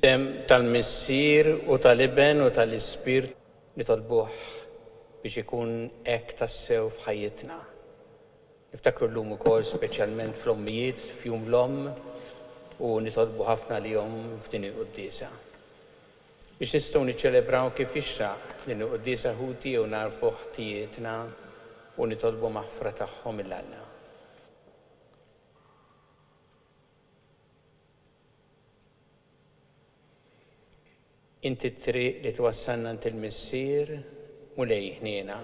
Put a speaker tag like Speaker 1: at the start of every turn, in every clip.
Speaker 1: tal-Missier u tal-Iben u tal-Ispirt nitolbuh biex ikun hekk tassew f'ħajjitna. Niftakru llum ukoll speċjalment fl-ommijiet f'jum l-omm u nitolbu ħafna lihom f'din il-quddiesa. Biex nistgħu niċċelebraw kif jixraq din il-quddiesa ħuti u narfu ħtijietna u nitolbu maħfra tagħhom il-Alla. Inti t-triq li twassalna int il-Missier mulej ħniena.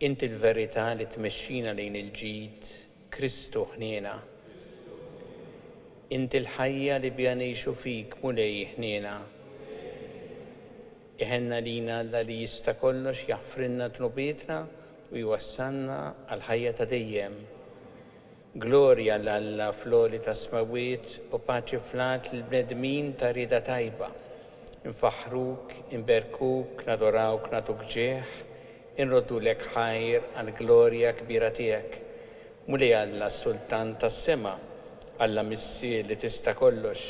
Speaker 1: Inti l-verità li tmexxina lejn il-ġid Kristu ħniena. Inti l-ħajja li biha ngħixu fik mulej ħniena. Iħenna lina Alla li jista' kollox jaħfrilna tnubietna u jwassalna għal ħajja ta' dejjem. Glorja l-Alla fl-għoli ta' smawiet u paċi flat l-bnedmin ta' rida tajba. Infaħruk, inberkuk, nadorawk, natuk ġeħ, inroddulek ħajr għal glorja kbira tiegħek. Mulej Alla sultan tas-sema, Alla Missier li tista' kollox,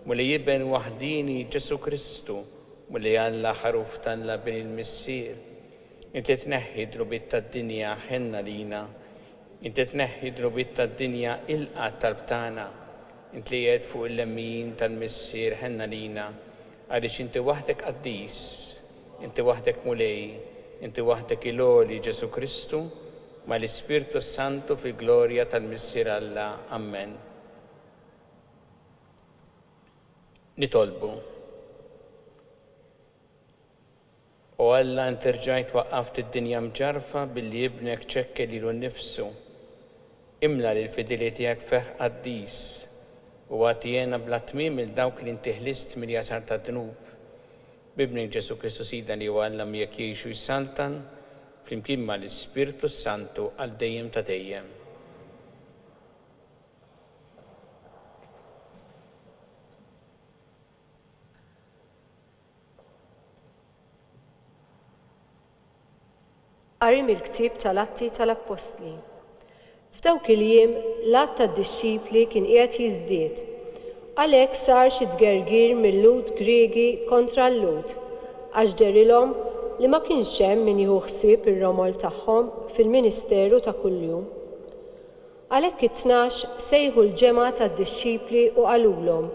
Speaker 1: mulej Iben waħdini Ġesu Kristu, mulej Alla ħaruf talla bin il-Missier. Inti tneħħi drubiet tad-dinja ħenna lina, inti tneħħi drubiet tad-dinja ilqa talbtana, inti li qiegħed fuq il-lemmin tal-Missier ħenna lina, għaliex inti waħdek qaddis, inti waħdek mulej, inti waħdek il-għoli Ġesu Kristu, ma l-Ispirtu Santu fil-glorja tal-Missier Alla. Amen. Nitolbu. U Alla inti rġajt waqqaft id-dinja mġarfa billi ibnek ċekke lilu nnifsu. Imla lill-fidili tiegħek ferħ qaddis u għatijena bla tmiem il-dawk li inti ħlist mill-jasar ta' dnub. Bibnek Ġesu Kristu Sida li huwa Alla miegħek jgħixu jsaltan flimkien ma l-Ispirtu Santu għal dejjem ta' dejjem.
Speaker 2: Qari mill-ktieb tal-Atti tal-Apostli. F'dawk il-jiem l-att tad-dixxipli kien qiegħed jiżdied. Għalhekk sar xi tgergir mill-Lud Griegi kontra l-Lud, għax derilhom li ma kienx hemm min jieħu ħsieb ir-romol tagħhom fil-ministeru ta' kuljum. Għalhekk it-tnax sejħu l-ġemgħa tad-dixxipli u qalulhom: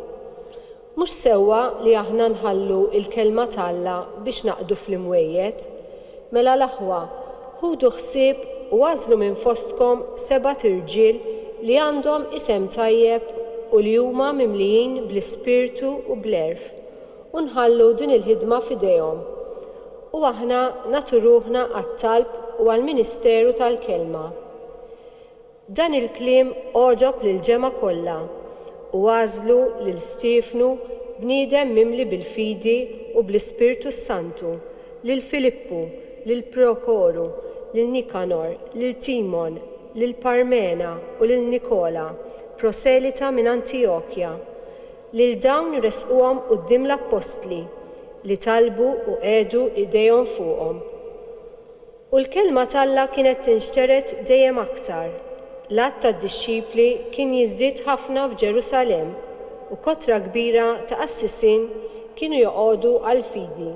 Speaker 2: mhux sewwa li aħna nħallu l-kelma t'Alla biex naqdu fl-imwejjed, mela l-aħwa ħudu ħsieb u għażlu minn fostkom 7 irġiel li għandhom isem tajjeb u li huma mimlijin bl-ispirtu u bl-erf u nħallu din il-ħidma f'idejhom. U aħna nagħtu ruħna għat-talb u għall-Ministeru tal-Kelma. Dan il-kliem oġob lill-ġemgħa kollha u għażlu lil Stiefnu bniedem mimli bil-fidi u bl-Ispirtu Santu, lil Filippu, lil Prokoru, lil Nikanor, lil Timon, lil Parmena u lil Nikola, proselita minn Antiokkja, lil dawn resquhom quddiem l-Apostli li talbu u qegħdu idejhom fuqhom. U l-kelma t'Alla kienet tinxteret dejjem aktar. L-att tad-dixxipli kien jiżdied ħafna f'Ġerusalemm u kotra kbira ta' qassisien kienu joqogħdu għall-fidi.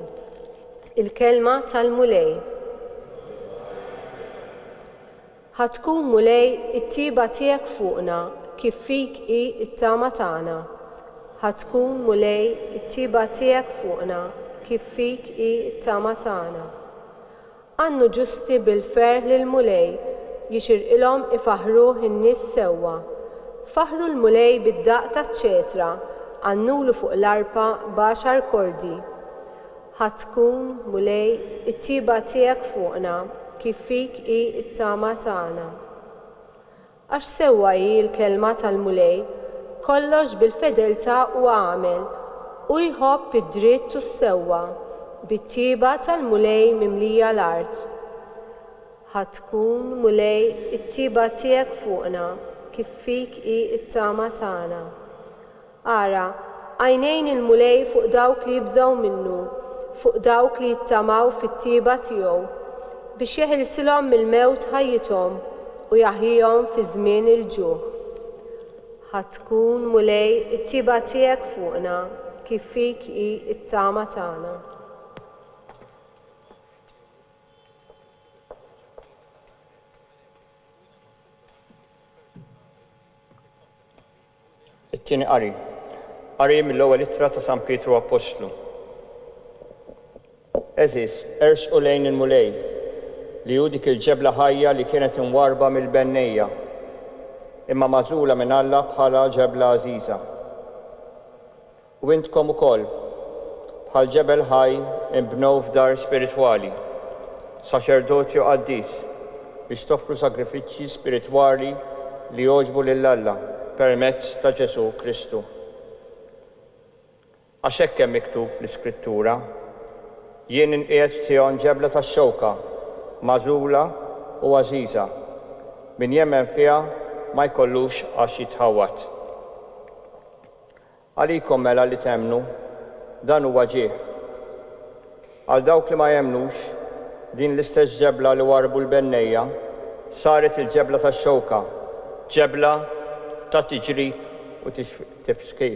Speaker 2: Il-kelma tal-mulej. Ħatkun mulej it-tiba tiegħek fuqna kif fik hi t-tama tagħna. Ħatkun mulej it-tiba tiegħek fuqna kif fik hi t-tama tagħna. Għannu ġusti bil-ferħ lil mulej jixirqilhom ifaħruh in-nies sewwa. Faħru l-mulej bid-daqq taċ-ċetra, għannulu fuq l-arpa b'10 kordi. Ħatkun mulej it-tiba tiegħek fuqna kif fik hi t-tama tagħna. Għax sewwa hi l-kelma tal-mulej, kollox bil-fedeltà u għamel u jħobb id-dritt u s-sewwa bit-tiba tal-mulej mimlija l-art. Ħatkun mulej it-tiba tiegħek fuqna kif fik hi t-tama tagħna. Ara, għajnejn il-mulej fuq dawk li jibżgħu minnu, fuq dawk li jittamaw fit-tiba tiegħu biex jeħilsilhom mill-mewt ħajjithom u jaħjihom fi żmien il-ġuħ. ħatkun mulej it-tiba tiegħek fuqna kif fik hi t-tama tagħna.
Speaker 3: It-tieni qari mill-ewwel ittra ta' San Pietru Apostlu. Eżis, ersqu lejn il-mulej li hu dik il-ġebla ħajja li kienet imwarba mill-bennejja, imma magħżula minn Alla bħala ġebla għażiża. U intkom ukoll bħal ġebel ħaj inbnew f'dar spiritwali, saċerdozju qaddis biex toffru sagrifiċċji spiritwali li jogħġbu lil Alla permezz ta' Ġesu Kristu. Għax hekk hemm miktub fl-Iskrittura, jien inqiegħed f'Sion ġebla tax-xewka, magħżula u għażiża, min jemmen fiha ma jkollux għax jitħawwat. Għalikom mela li temnu, dan huwa ġieħ. Għal dawk li ma jemnux, din l-istess ġebla li warbu l-bennejja saret il-ġebla tax-xewka, ġebla ta' tiġrib u tifxkil.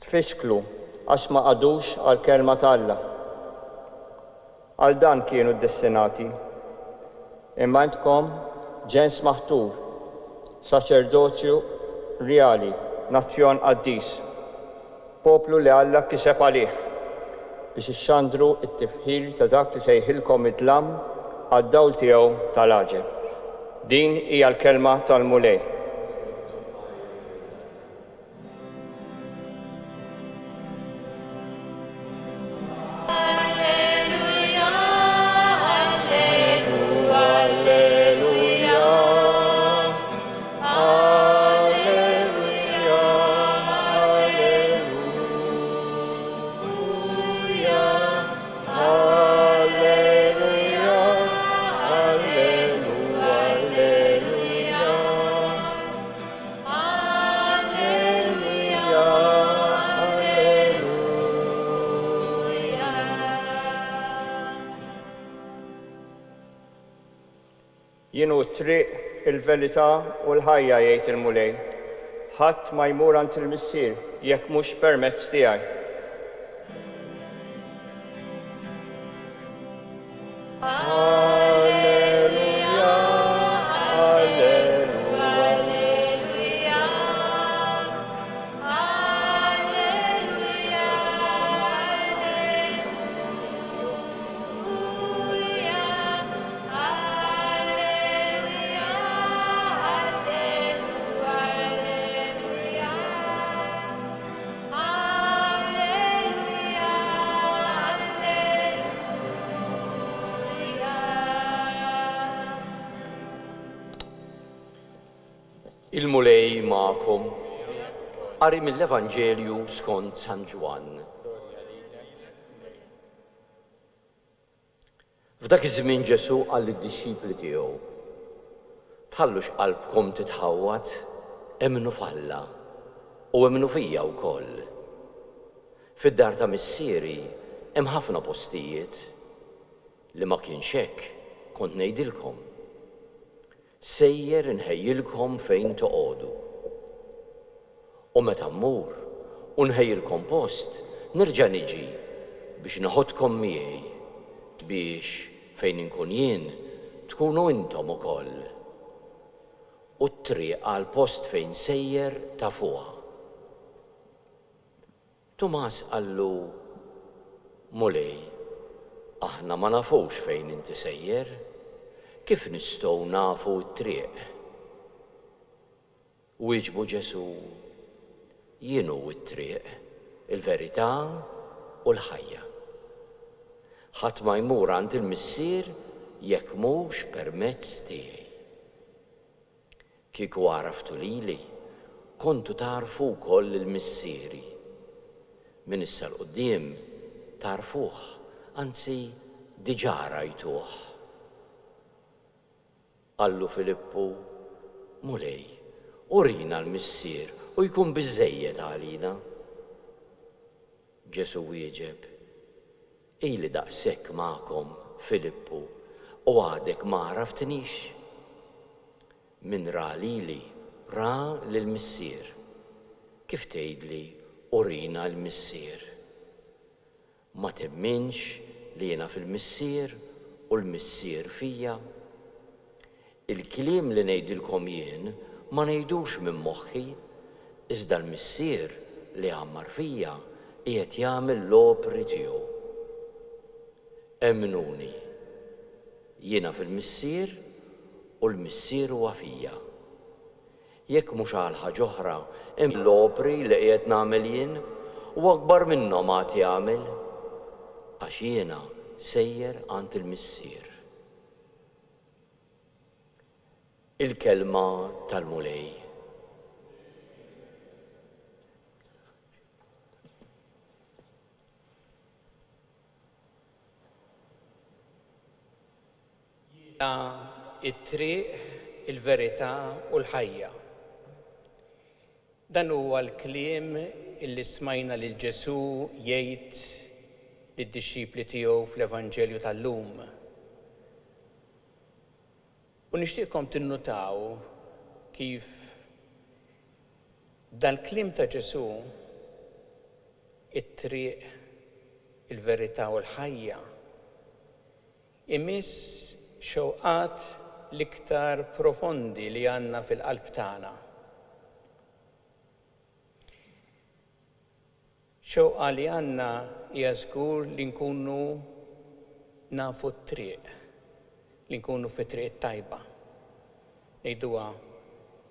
Speaker 3: Tfixklu għax ma qadux għal kelma ta' Alla. Għal dan kienu ddestinati. Imma intkom ġens maħtur, saċerdozju reali, nazzjon qaddis, poplu li Alla kiseb għalih biex ixxandru t-tifħir ta' dak li sejħilkom id-dlam għad-dawl tiegħu tal-aġel. Din hija l-kelma tal-mulej. Jienu t-triq, il-verità u l-ħajja jgħid il-mulej. Ħadd ma jmur għand il-missier jekk mhux permezz tiegħi.
Speaker 4: Il-mulej ma'kom, qari mill-Evanġelju skont San Ġwan. F'dak iż-żmien Ġesu qal lid-dixxipli tiegħu: tħallux qalbkom titħawwat, emmnu f'Alla u emmnu fija wkoll. Fid-dar ta' missieri hemm ħafna postijiet li ma kienx hekk kont ngħidilkom. Sejjer inħejjilkom fejn toqgħodu. U meta mmur u nħejjilkom post, nerġa' niġi biex naħodkom miegħi biex fejn inkun jien tkunu intom ukoll. U t-triq għal post fejn sejjer ta' fuqha. Tumas qallu: mulej, aħna ma nafux fejn inti sejjer. Kif nistgħu nafu t-triq? Wieġbu Ġesu: jien hu t-triq, il-verità u l-ħajja. Ħadd ma jmur għand il-missier jekk mhux permezz tiegħi. Kieku għaraftu lili, kontu tarfu wkoll il-missieri. Min issa l-qudiem tarfuh, anzi diġà rajtuh. Qallu Filippu: mulej, urina l-missier u jkun biżżejjed għalina. Ġesu wieġeb: ili daqshekk magħkom, Filippu, u għadek ma għaraftnix. Min ra lili ra lill-missier. Kif tgħidli urina l-missier? Ma temminx li jiena fil-missier u l-missier fija? Il-kliem li ngħidilkom jien ma ngħidux minn moħħi, iżda l-missier li għammar fija qiegħed jagħmel l-opri tiegħu. Emnuni, jiena fil-missier u l-missier huwa fija. Jekk mhux għal ħaġa oħra, hemm l-opri li qiegħed nagħmel jien u akbar minnhom għad jagħmel għax jiena sejjer għand il-missier. Il-kelma tal-mulej.
Speaker 1: It-triq, il-verità u l-ħajja. Dan huwa l-kliem illi smajna lil Ġesu jgħid lid-dixxipli tiegħu fl-Evanġelju tal-lum. U nixtieqkom tinnutaw kif dal-kliem ta' Ġesu, it-triq, il-verità u l-ħajja, imiss xewqat l-iktar profondi li għandna fil-qalb tagħna. Xewqa li għandna hija żgur li nkunu nafu t-triq, li nkunu fi triq tajba. Ngħiduha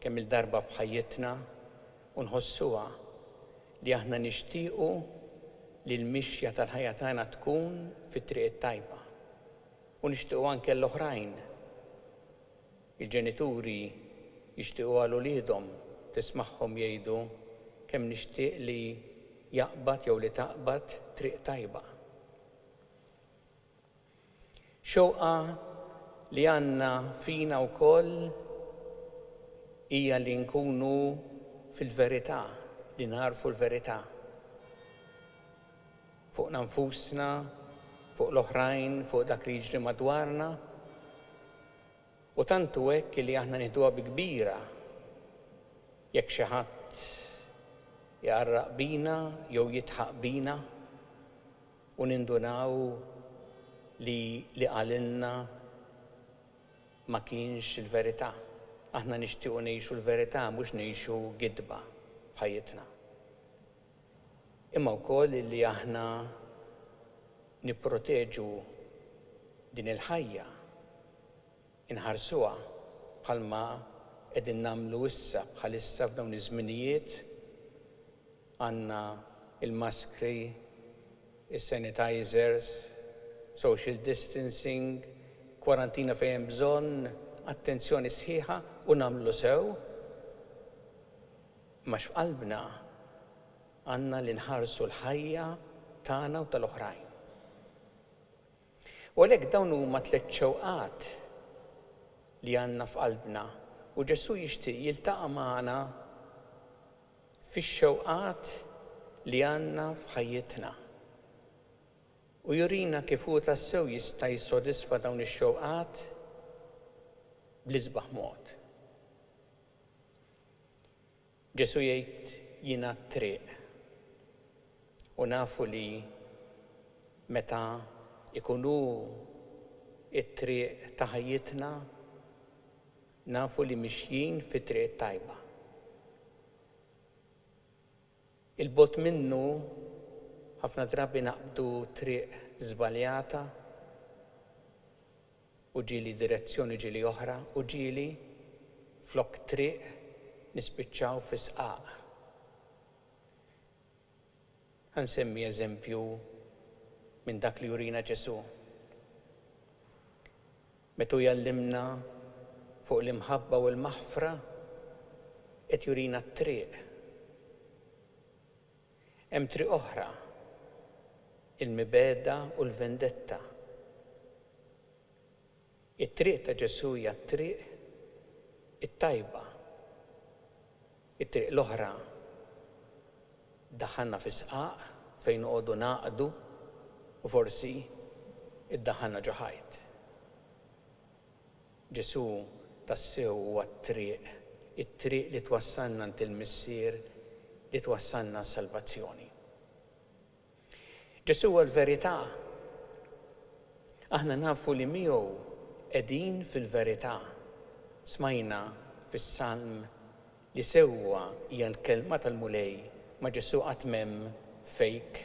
Speaker 1: kemm il-darba f'ħajjitna u nħossuha li aħna nixtiequ li l-mixja tal-ħajja tagħna tkun fi triq tajba. U nixtiequ anke l-oħrajn. Il-ġenituri jixtiequ għal uliedhom tismagħhom jgħidu kemm nixtieq li jaqbad jew li taqbad triq tajba. Xewqa li għandna fina wkoll hija li nkunu fil-verità, li narfu l-verità. Fuqna nfusna, fuq l-oħrajn, fuq dak li jiġri madwarna. U tantu hekk li aħna nieħduha bi kbira jekk xi ħadd jaqarraq bina jew jitħaq bina u nindunaw li qalilna ma kienx il-verità. Aħna nixtiequ ngħixu l-verità mhux ngħixu gidba f'ħajjitna. Imma wkoll li aħna nipproteġu din il-ħajja, inħarsuha bħalma qegħdin nagħmlu issa bħalissa f'dawn iż-żminijiet għandna il-maskri, is-sanitizers, social distancing, kwarantina fejn hemm bżonn attenzjoni sħiħa u nagħmlu sew. Ma f'qalbna għandna li nħarsu l-ħajja tagħna u tal-oħrajn. U għalhekk dawn huma tliet xewqat li għandna f'qalbna u Ġesu jixtieq jiltaqa' magħna fix-xewqat li għandna f'ħajjitna. U jurina kif hu tassew jista' jissodisfa dawn ix-xewqat bl-isbaħ mod. Ġesu jgħid jiena t-triq u nafu li meta ikunu it-triq ta' ħajjitna nafu li mixjin fi triq tajba. Il-bot minnu ħafna drabi naqbdu triq żbaljata u ġieli direzzjoni ġieli oħra u ġieli flok triq nispiċċaw fi sqaq. Ħansemmi eżempju minn dak li jurina Ġesu. Metu jallimna fuq l-imħabba u l-maħfra qed jurina t-triq. Hemm triq oħra, il-mibeda u l-vendetta. It-triq ta' Ġesu hija t-triq it-tajba. It-triq l-oħra daħħalna fi sqaq fejn noqogħdu naqdu u forsi iddaħħalna ġo ħajt. Ġesu tassew huwa t-triq it-triq li twassalna ant il-missier li twassalna s-salvazzjoni. Ġesu huwa l-verità. Aħna nafu li miegħu qegħdin fil-verità. Smajna fis-Salm li sewwa hija l-kelma tal-mulej ma' Ġesu qatt m'hemm fake,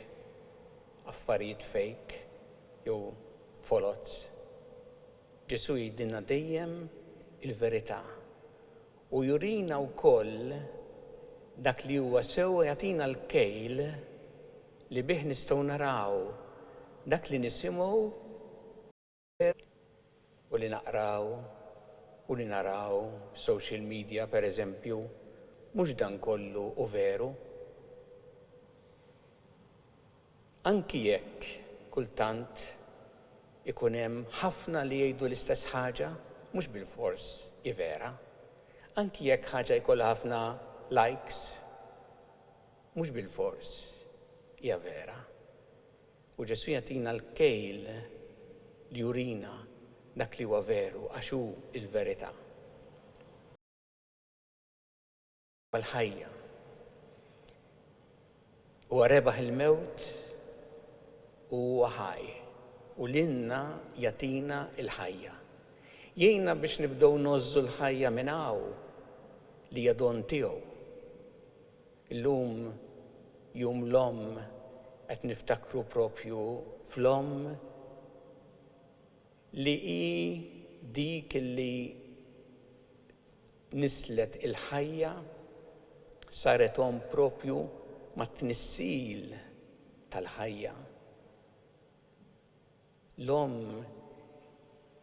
Speaker 1: affarijiet fake jew folots. Ġesu jgħidilna dejjem il-verità u jurina wkoll dak li huwa sewwa jagħtina l-kejl li bih nistgħu naraw dak li nisimgħu u li naqraw u li naraw social media pereżempju mhux dan kollu u veru. Anki jekk kultant ikun hemm ħafna li jgħidu l-istess ħaġa mhux bilfors hi vera. Anki jekk ħaġa jkollha ħafna likes mhux bilfors hija vera. U Ġesu jagħtina l-kejl li jurina dak li huwa veru għax hu l-verità. L-ħajja huwa rebaħ il-mewt u huwa ħaj u lilna jagħtina l-ħajja. Jgħinna biex nibdew nożżu l-ħajja minn hawn li hija don tiegħu. Illum jum l-omm qed niftakru propju fl-omm li hi dik li nislet il-ħajja saret omm propju mat-tnissil tal-ħajja. L-omm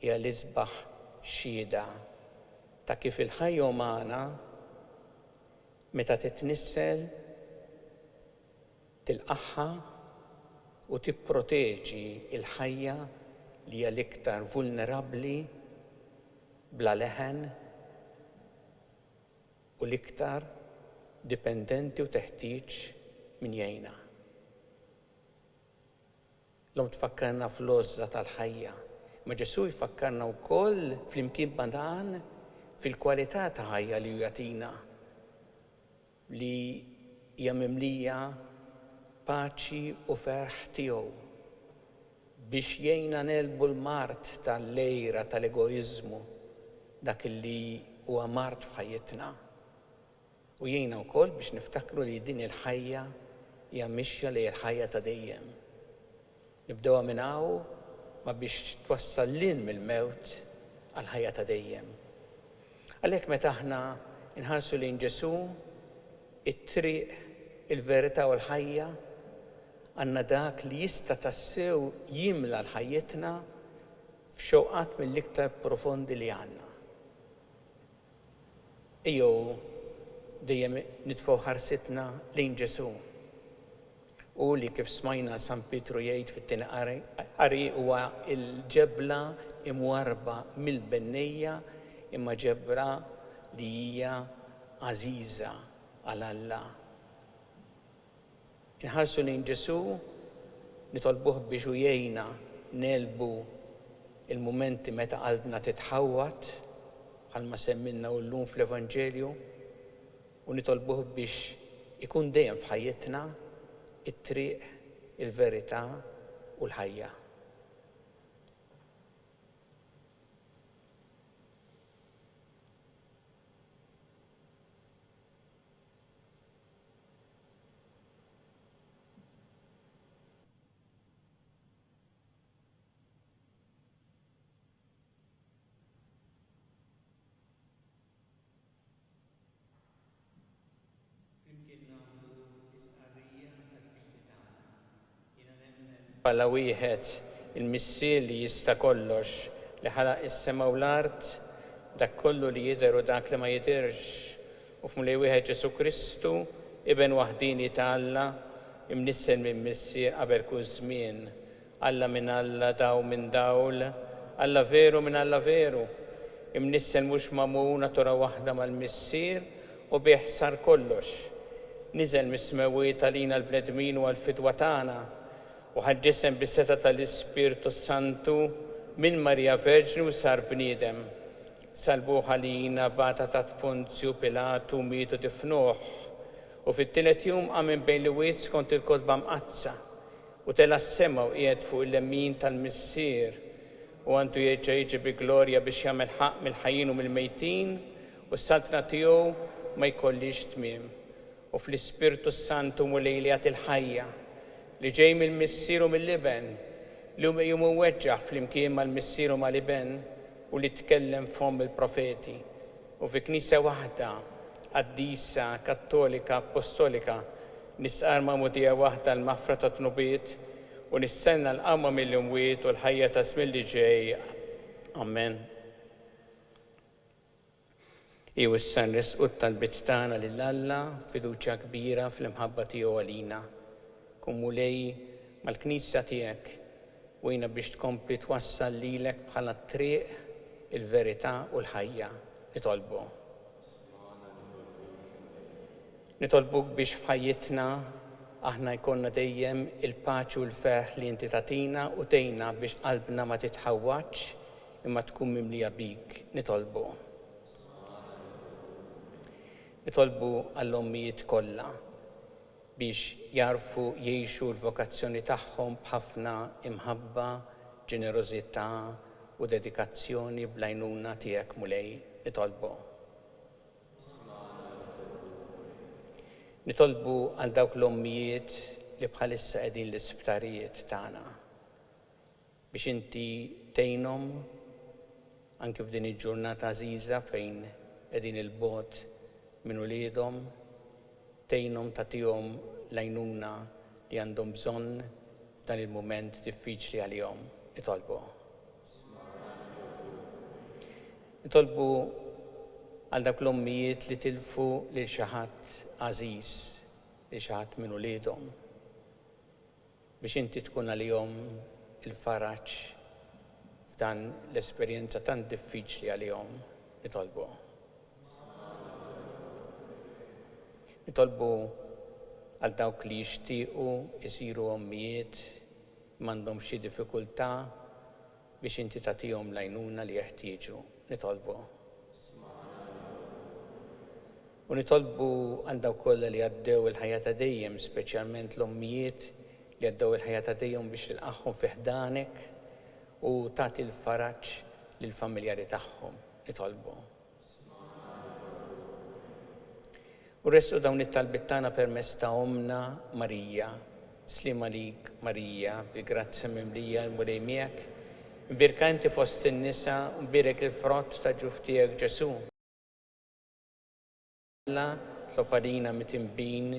Speaker 1: hija l-isbaħ xhieda ta' kif il-ħajja umana meta titnissel tilqaħħa u tipproteġi l-ħajja li hija l-iktar vulnerabbli bla leħen u l-iktar dipendenti u teħtieġ min jgħinha. L-omm tfakkarna fl-għożża tal-ħajja, ma Ġesu jfakkarna wkoll flimkien ma' dan fil-kwalità ta' ħajja li jagħtina li hija mimlija paċi u ferħ tiegħu biex jgħinna nelbu l-mart tal-lejra tal-egoiżmu dak li huwa mart f'ħajjitna. U jgħinna wkoll biex niftakru li din il-ħajja hija mixja li l-ħajja ta' dejjem. Nibdewha minn hawn ma biex twassal lil mill-mewt għal ħajja ta' dejjem. Għalhekk meta aħna nħarsu lejn Ġesu, it-triq, il-verità u l-ħajja, għandna dak li jista' tassew jimla l-ħajjitna f'xewqat mill-iktar profondi li għandna. Ejjew dejjem nitfgħu ħarsitna lejn Ġesu. U li kif smajna San Pietru jgħid fit-tieni qari huwa l-ġebla imwarba mill-bennejja imma ġebra li hija għażiża għal Alla. Inħarsu lejn Ġesu, nitolbuh biex hu jgħinna nelbu il-mumenti meta qalbna titħawwat bħalma semmilna llum fl-Evanġelju u nitolbuh biex ikun dejjem f'ħajjitna it-triq, il-verità u l-ħajja. Bħala wieħed il-missier li jista' kollox li ħalaq is-sema u l-art dak kollu li jidher u dak li ma jidherx u f'mulej wieħed Ġesu Kristu iben waħdini ta' Alla imnissel minn missier qabel kull żmien. Alla minn Alla, daw minn dawl, Alla veru minn Alla veru. Imnissel mhux magħmul natura waħda mal-missier u bih sar kollox. Niżel mis-smawiet għalina l-bnedmin u għall-fidwa tagħna u ħaġġisem bis-seta tal-Ispirtu Santu minn Marija Verġni u sar bniedem. salbuħ għalina bata ta' Ponzju Pilatu mietu tifnuħ u fit-tielet jum qam minn bejn l-wiet kont il-kotba mqazza u tela s-sema u qiegħed fuq il-lemmin tal-missier u għandu jerġa' jiġi bi glorja biex jagħmel ħaq mill-ħajjin u mill-mejtin u s-saltna tiegħu ma jkollix tmiem. U fl-Ispirtu Santu mu lejliet il-ħajja li ġej mill-missier u mill-liben li jum weġġaħ fl-imkien mal-missier u mal-liben u li tkellem fhom il-profeti u fi knisja waħda qaddisa kattolika apostolika nisqar ma'mudija waħda l-mafra ta' tnubiet u nistenna l-qamma mill-imwiet u l-ħajja ta' żmien li ġej. Amen. Jew issa nresqu talbiet tagħna lil Alla fiduċja kbira fl-imħabba tiegħu għalina. Kun mulej mal-Knisja tiegħek u jiena biex tkompli twassal lilek bħala t-triq, il-verità u l-ħajja. Nitolbuk biex f'ħajjitna aħna jkollna dejjem il-paċi u l-ferħ li inti tatina u tgħinna biex qalbna ma titħawwaġġ imma tkun mimlija bik. Nitolbu għall-ommijiet kollha biex jarfu jgħixu l-vokazzjoni tagħhom b'ħafna imħabba, ġenerożità u dedikazzjoni bl-għajnuna tiegħek mulej. Nitolbu għal dawk l-ommijiet li bħalissa qegħdin l-isptarijiet tagħna biex inti tgħinhom anke f'din il-ġurnata għażiża fejn qegħdin il-bogħod minn uliedhom, tgħinhom tagħtihom l-għajnuna li għandhom bżonn f'dan il-mument diffiċli għalihom. Nitolbu għal dawk l-ommijiet li tilfu lil xi ħadd għażiż, lil xi ħadd minn uliedhom biex inti tkun għalihom il-faraġ f'dan l-esperjenza tant diffiċli għalihom. Nitolbu għal dawk li jixtiequ isiru ommijiet m'għandhom xi diffikultà biex inti tagħtihom l-għajnuna li jeħtieġu. U nitolbu għal dawk kollha li għaddew il-ħajja ta' dejjem, speċjalment l-ommijiet li għaddew il-ħajja ta' dejjem biex tilqahom fi ħdanek u tagħti l-faraġ lill-familjari tagħhom. U resqu dawn it-talbiet tagħna permezz ta' Omna Marija, slima lik Marija, bi grazza mimlija l-mulej miegħek, mbirka inti fost in-nisa u mbirek il-frott ta' ġuf tiegħek Ġesu. Alla tloparina mitimbin,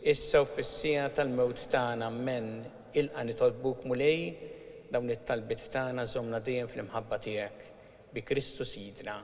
Speaker 1: issa u fis-sija tal-mewt tagħna, amen. Ilqa' nitolbuk mulej dawn it-talbiet tagħna żommna dejjem fl-imħabba tiegħek bi Kristu Sidna.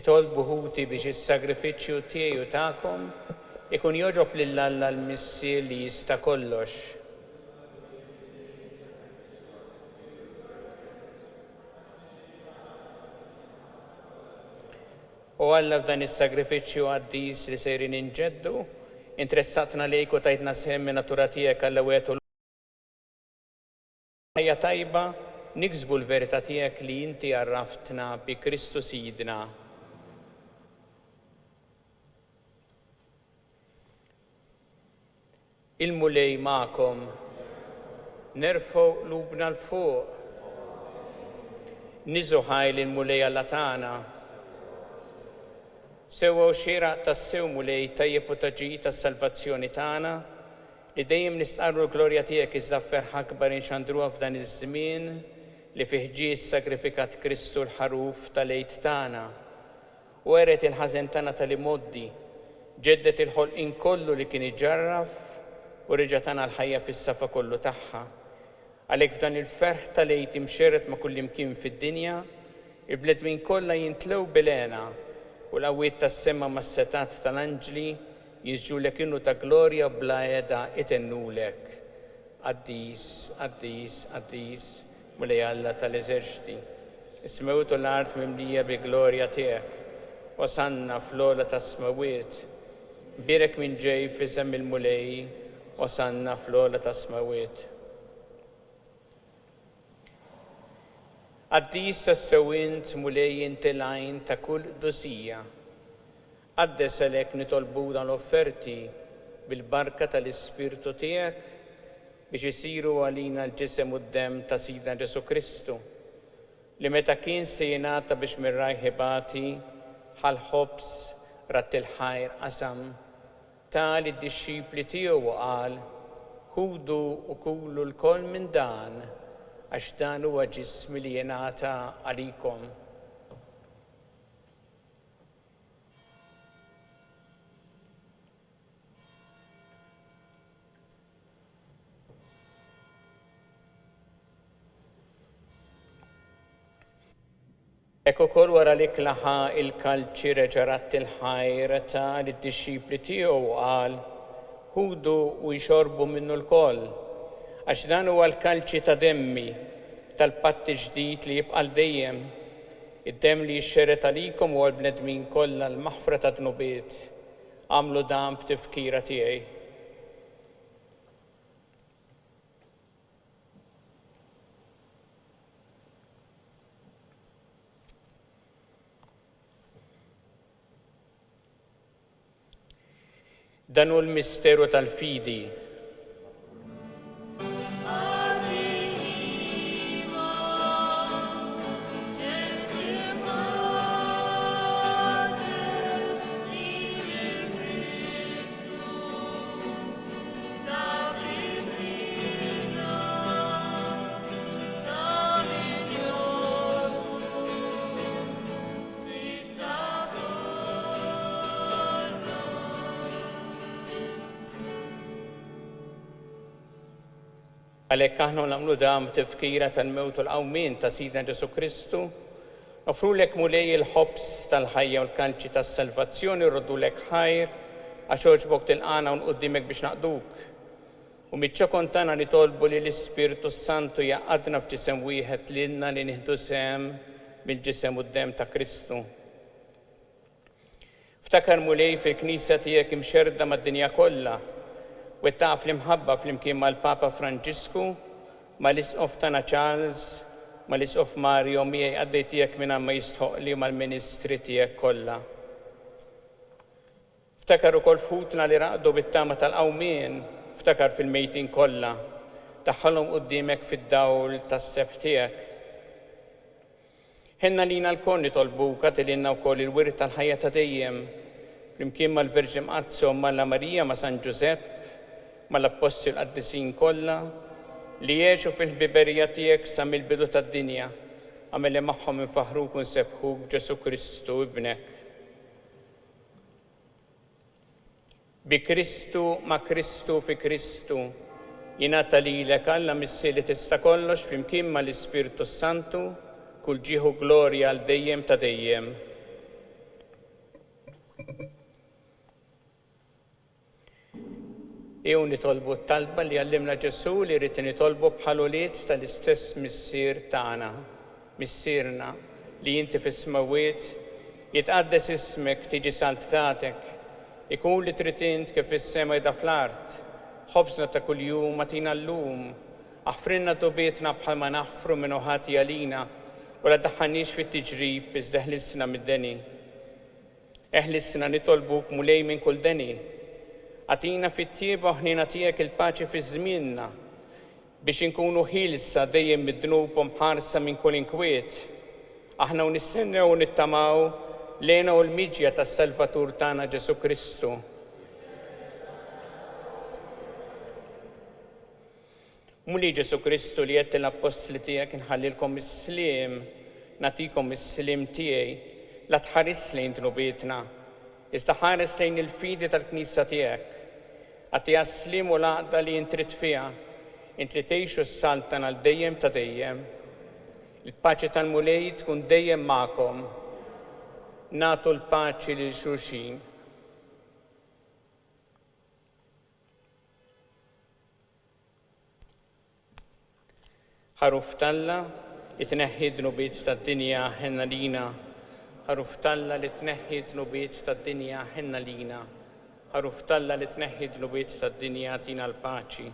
Speaker 1: Nitolbu ħuti biex is-sagrifiċċju tiegħi u tagħkom ikun jogħġob lil Alla l-Missier li jista' kollox. U Alla f'dan is-sagrifiċċju għaddis li sejrin inġeddu, interessatna lejk u tajtna sehem minn natura tiegħek Alla wieħed u ħajja tajba niksbu l-verità tiegħek li inti għarraftna bi Kristu Sidna. Il-mulej magħkom, nerfgħu qlubna l-fuq, niżu ħajl il-mulej Alla tagħna, sewwa xieraq tas-sew mulej tajjeb u taġġij tas-salvazzjoni tagħna, li dejjem nistqarru l-glorja tiegħek iżda ferħ akbar inxandruha f'dan iż-żmien li fih ġie sagrifikat Kristu l-ħaruf tal-għid tagħna u għeret il-ħażen tagħna tal-imoddi, ġeddet il-ħolqien kollu li kien iġarraf u reġa' tagħna l-ħajja fis-safa kollu tagħha. Għalhekk f'dan il-ferħ tal-għid imxerret ma' kull imkien fid-dinja, il-bledmin kollha jintlew bilena u l-qawwiet tas-sema mas-setat tal-anġli jiżġulek innu ta' glorja bla qiegħda itennulek. Qaddis, qaddis, qaddis, mulej Alla tal-eżerċiti. Is-semewt u l-art mimlija bi glorja tiegħek. Osanna fl-ogħla tas-smawiet. Birek minn ġej f'isem il-mulej, osanna fl-ogħla tas-smawiet. Qaddis tas-sewwint mulej inti l-għajn ta' kull dusija. Qaddes għalhekk nitolbu dan l-offerti bil-barka tal-Ispirtu tiegħek biex isiru għalina l-ġisem u d-dem ta' Sidna Ġesu Kristu, li meta kien se jingħata biex mir-rajħibati ħal-ħobs rat il-ħajr qasam tal id-dixxipli tiegħu qal ħudu u kulu l-koll minn dan għax dan huwa ġismi li jingħata għalikom. Ekku kol wara li klaħa il-kalċi reġarat il-ħajr ta' l-disċipli tiegħu qal ħudu u jxorbu minnu l-koll għax dan huwa l-kalċi ta' demmi tal-patti ġdid li jibqa' dejjem, id-demm li jxxerret għalikom u għall-bnedmin kollha l-maħfra ta' dnubiet. Għamlu dan b'tifkira tiegħi. Dan hu l-misteru tal-fidi. Għalhekk aħna nagħmlu dan b'tifkira tal-mewt u l-qawmien ta' Sidna Ġesu Kristu, nofrulek mulej il-ħobs tal-ħajja u l-kalċi tas-salvazzjoni rroddulek ħajr għax oġbok tilqana u nquddimek biex naqduk. U miċ-ċokon tagħna nitolbu li l-Ispirtu Santu jaqgħadna f'ġisem wieħed lilna li nieħdu sehem bil-ġisem u d-demm ta' Kristu. Ftakar mulej fil-Knisja tiegħek imxerda mad-dinja kollha, wettaq fl-imħabba fl-imkien mal-Papa Franġisku, mal-Isqof tagħna Charles, mal-Isqof Mario miegħi għaddej tiegħek minn ma jistħoqli mal-Ministri tiegħek kollha. Ftakar ukoll fħutna li raqdu bit-tama tal-qawmien, ftakar fil-mejtin kollha, daħħalhom quddiemek fid-dawl tas-seb tiegħek. Ħenna lina l-kol nitolbuk għatililna wkoll il-wirt tal-ħajja ta' dejjem, flimkien mal-Verġin Qazzo mal-la Marija ma' San Ġusepp, mal-apposti l-qaddisin kollha li jgħixu fil-ħbiberija tiegħek sa mill-bidu tad-dinja, għamel li magħhom infaħruk u nsebħuk Ġesu Kristu ibnek. Bi Kristu ma' Kristu fi Kristu jingħata lilek Alla missi li tista' kollox flimkien mal-Ispirtu Santu kull ġieħu glorja għal dejjem ta' dejjem. Ew nitolbu t-talba li għallimna Ġesu li rrid nitolbu bħal ulied tal-istess missier tagħna, missierna li inti fis-smawiet Jitqaddes ismek, tiġi saltatek, ikun li trid int kif fis-sema da fl-art. Ħobżna ta' kuljum atina llum, aħfrinna dubietna bħal ma naħfru minn ħati għalina, u la daħħanniex fit-tiġrib iżda ħlissna mid-deni. Eħlissna nitolbuk mulej minn kull deni. Atina fit-tieba ħnina tiegħek il-paċi fi żmienna biex inkunu ħilsa dejjem mid-dnub u mħarsa minn kull inkwiet. Aħna nistennew u nittamaw lejna u l-miġja tas-Salvatur tagħna Ġesu Kristu. Muli Ġesu Kristu li qed l-apostli tiegħek inħallilkom is-sliem, nagħtikom is-sliem tiegħi, la tħares lejn dnubietna, iżda ħares lejn il-fidi tal-Knisja tiegħek. Għattiha s-sliem u l-għaqda li intrid fiha, int li tgħixu s-saltan għal dejjem ta' dejjem. Il-paċi tal-mulej tkun dejjem magħkom. Nagħtu l-paċi lil xulxin. Ħaruf Talla li tneħħi dnubiet tad-dinja ħenna lina. Ħaruf Talla li tneħħi dnubiet tad-dinja ħenna lina. Ħaruf Talla li tneħħi dnubiet tad-dinja tina l-paċi.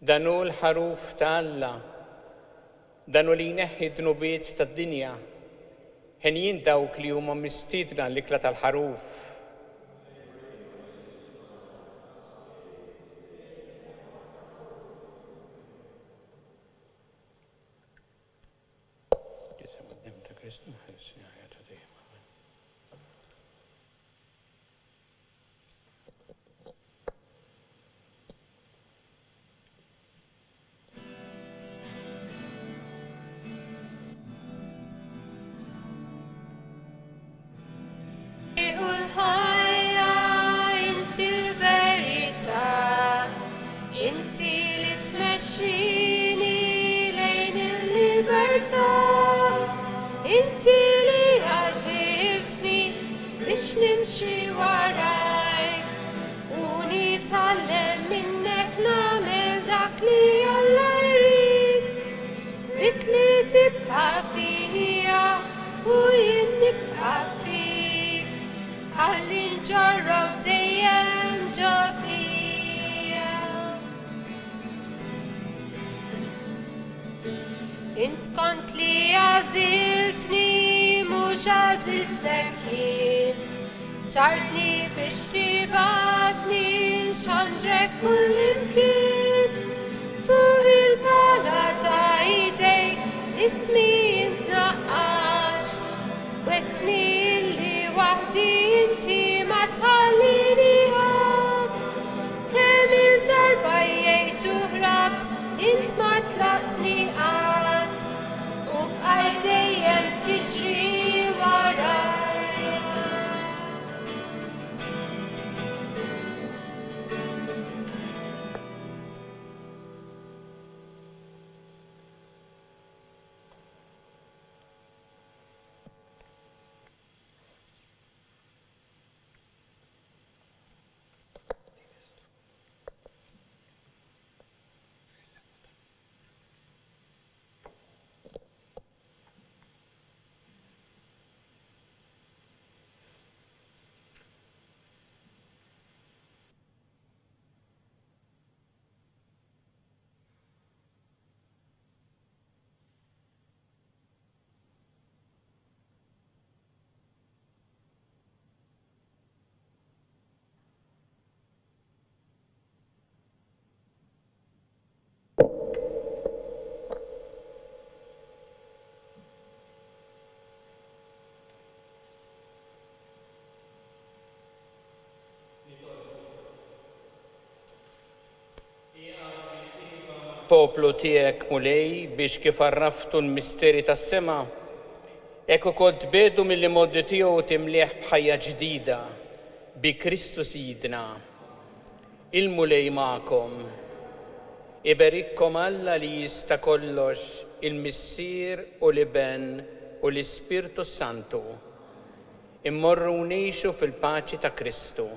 Speaker 1: Danu l-ħaruf ta' Alla, danu li jneħħi dnubiet tad-dinja, ħen jien dawk li huma mistiedna l-ikla tal-ħaruf.
Speaker 2: Nimxi warajk u nitgħallem minnek nagħmel dak li Alla jrid. Rid li tibqa' fija u jien nibqa' fik, ħalli nġarrab dejjem ġo fija. Int kont li għażiltni mhux għażiltlek jien. Tartni biex tibatni x'għandrek kull imkien. Fuq il-pala ta' idejk ismi jintnaqqax. Wettni li waħdi inti ma tħallini ħadd. Kemm il-darba jgħidu ħrabt int ma tlaqtni qatt. U bqaj dejjem tiġri waraj.
Speaker 1: poplu tiegħek mulej biex kif arraftu l-misteri tas-sema, hekk ukoll tbedu mill-modi tiegħu timlieħ b'ħajja ġdida bi Kristu Sidna. Il-mulej magħkom. Iberikkom Alla li jista' kollox, il-Missier u l-Iben u l-Ispirtu Santu. Immorru ngħixu fil-paċi ta' Kristu.